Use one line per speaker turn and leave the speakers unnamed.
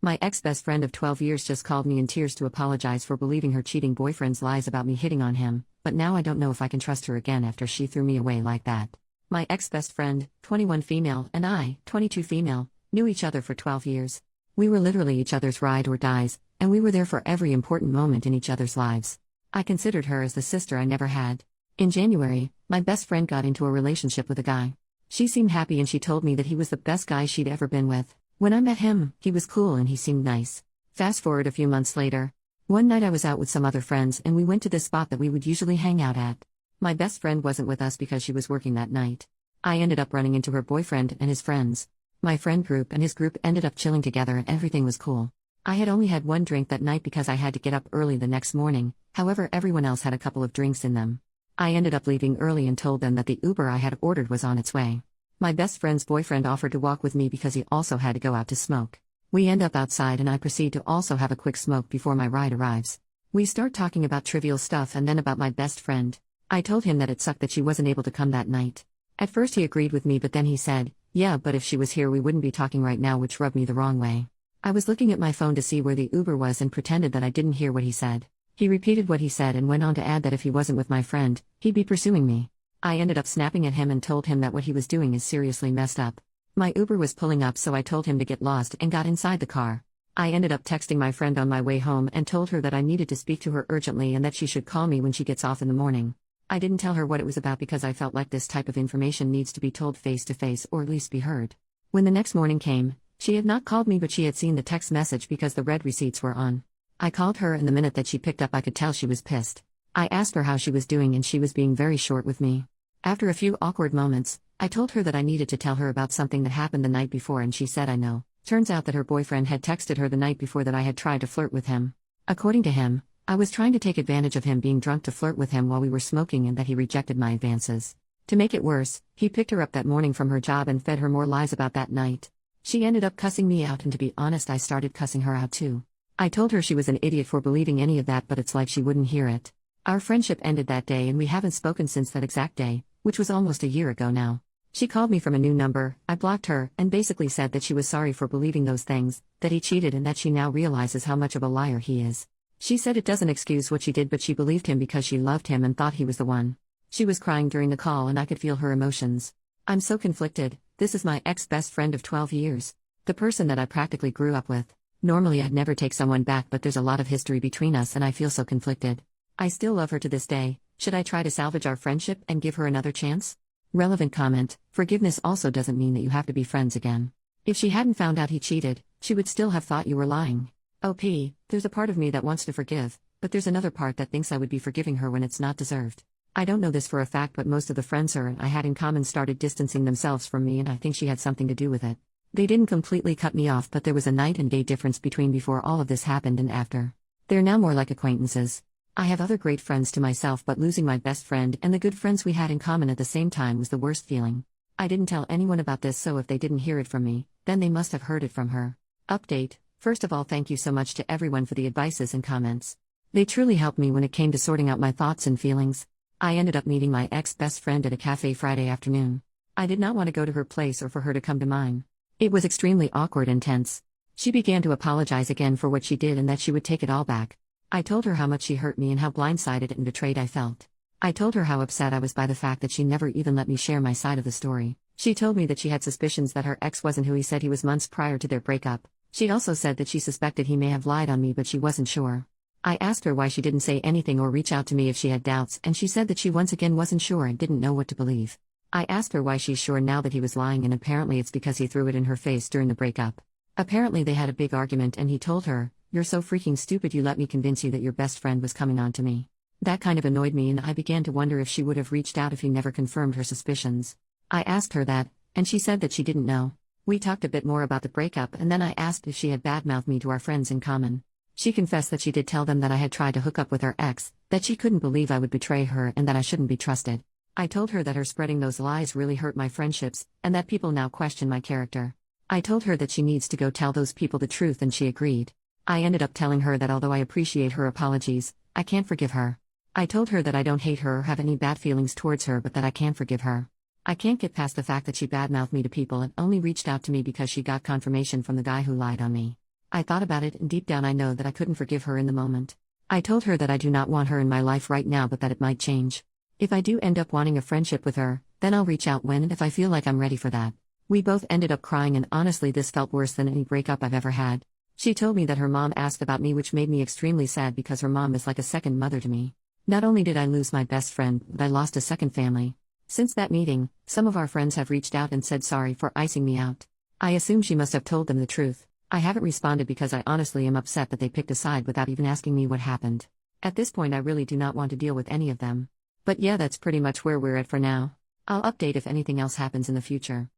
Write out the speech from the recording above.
My ex-best friend of 12 years just called me in tears to apologize for believing her cheating boyfriend's lies about me hitting on him, but now I don't know if I can trust her again after she threw me away like that. My ex-best friend, 21 female, and I, 22 female, knew each other for 12 years. We were literally each other's ride or dies, and we were there for every important moment in each other's lives. I considered her as the sister I never had. In January, my best friend got into a relationship with a guy. She seemed happy and she told me that he was the best guy she'd ever been with. When I met him, he was cool and he seemed nice. Fast forward a few months later. One night I was out with some other friends and we went to this spot that we would usually hang out at. My best friend wasn't with us because she was working that night. I ended up running into her boyfriend and his friends. My friend group and his group ended up chilling together and everything was cool. I had only had one drink that night because I had to get up early the next morning, however everyone else had a couple of drinks in them. I ended up leaving early and told them that the Uber I had ordered was on its way. My best friend's boyfriend offered to walk with me because he also had to go out to smoke. We end up outside and I proceed to also have a quick smoke before my ride arrives. We start talking about trivial stuff and then about my best friend. I told him that it sucked that she wasn't able to come that night. At first he agreed with me but then he said, yeah, but if she was here we wouldn't be talking right now, which rubbed me the wrong way. I was looking at my phone to see where the Uber was and pretended that I didn't hear what he said. He repeated what he said and went on to add that if he wasn't with my friend, he'd be pursuing me. I ended up snapping at him and told him that what he was doing is seriously messed up. My Uber was pulling up so I told him to get lost and got inside the car. I ended up texting my friend on my way home and told her that I needed to speak to her urgently and that she should call me when she gets off in the morning. I didn't tell her what it was about because I felt like this type of information needs to be told face to face or at least be heard. When the next morning came, she had not called me but she had seen the text message because the red receipts were on. I called her and the minute that she picked up I could tell she was pissed. I asked her how she was doing and she was being very short with me. After a few awkward moments, I told her that I needed to tell her about something that happened the night before and she said I know. Turns out that her boyfriend had texted her the night before that I had tried to flirt with him. According to him, I was trying to take advantage of him being drunk to flirt with him while we were smoking and that he rejected my advances. To make it worse, he picked her up that morning from her job and fed her more lies about that night. She ended up cussing me out and to be honest I started cussing her out too. I told her she was an idiot for believing any of that but it's like she wouldn't hear it. Our friendship ended that day and we haven't spoken since that exact day, which was almost a year ago now. She called me from a new number, I blocked her, and basically said that she was sorry for believing those things, that he cheated and that she now realizes how much of a liar he is. She said it doesn't excuse what she did but she believed him because she loved him and thought he was the one. She was crying during the call and I could feel her emotions. I'm so conflicted. This is my ex-best friend of 12 years. The person that I practically grew up with. Normally I'd never take someone back but there's a lot of history between us and I feel so conflicted. I still love her to this day. Should I try to salvage our friendship and give her another chance? Relevant comment: forgiveness also doesn't mean that you have to be friends again. If she hadn't found out he cheated, she would still have thought you were lying. There's a part of me that wants to forgive, but there's another part that thinks I would be forgiving her when it's not deserved. I don't know this for a fact but most of the friends her and I had in common started distancing themselves from me and I think she had something to do with it. They didn't completely cut me off but there was a night and day difference between before all of this happened and after. They're now more like acquaintances. I have other great friends to myself but losing my best friend and the good friends we had in common at the same time was the worst feeling. I didn't tell anyone about this so if they didn't hear it from me, then they must have heard it from her. Update: first of all thank you so much to everyone for the advices and comments. They truly helped me when it came to sorting out my thoughts and feelings. I ended up meeting my ex-best friend at a cafe Friday afternoon. I did not want to go to her place or for her to come to mine. It was extremely awkward and tense. She began to apologize again for what she did and that she would take it all back. I told her how much she hurt me and how blindsided and betrayed I felt. I told her how upset I was by the fact that she never even let me share my side of the story. She told me that she had suspicions that her ex wasn't who he said he was months prior to their breakup. She also said that she suspected he may have lied on me but she wasn't sure. I asked her why she didn't say anything or reach out to me if she had doubts and she said that she once again wasn't sure and didn't know what to believe. I asked her why she's sure now that he was lying and apparently it's because he threw it in her face during the breakup. Apparently they had a big argument and he told her, "You're so freaking stupid you let me convince you that your best friend was coming on to me." That kind of annoyed me and I began to wonder if she would have reached out if he never confirmed her suspicions. I asked her that, and she said that she didn't know. We talked a bit more about the breakup and then I asked if she had badmouthed me to our friends in common. She confessed that she did tell them that I had tried to hook up with her ex, that she couldn't believe I would betray her and that I shouldn't be trusted. I told her that her spreading those lies really hurt my friendships, and that people now question my character. I told her that she needs to go tell those people the truth and she agreed. I ended up telling her that although I appreciate her apologies, I can't forgive her. I told her that I don't hate her or have any bad feelings towards her but that I can't forgive her. I can't get past the fact that she badmouthed me to people and only reached out to me because she got confirmation from the guy who lied on me. I thought about it, and deep down I know that I couldn't forgive her in the moment. I told her that I do not want her in my life right now, but that it might change. If I do end up wanting a friendship with her, then I'll reach out when and if I feel like I'm ready for that. We both ended up crying, and honestly this felt worse than any breakup I've ever had. She told me that her mom asked about me, which made me extremely sad because her mom is like a second mother to me. Not only did I lose my best friend, but I lost a second family. Since that meeting, some of our friends have reached out and said sorry for icing me out. I assume she must have told them the truth. I haven't responded because I honestly am upset that they picked a side without even asking me what happened. At this point I really do not want to deal with any of them. But yeah, that's pretty much where we're at for now. I'll update if anything else happens in the future.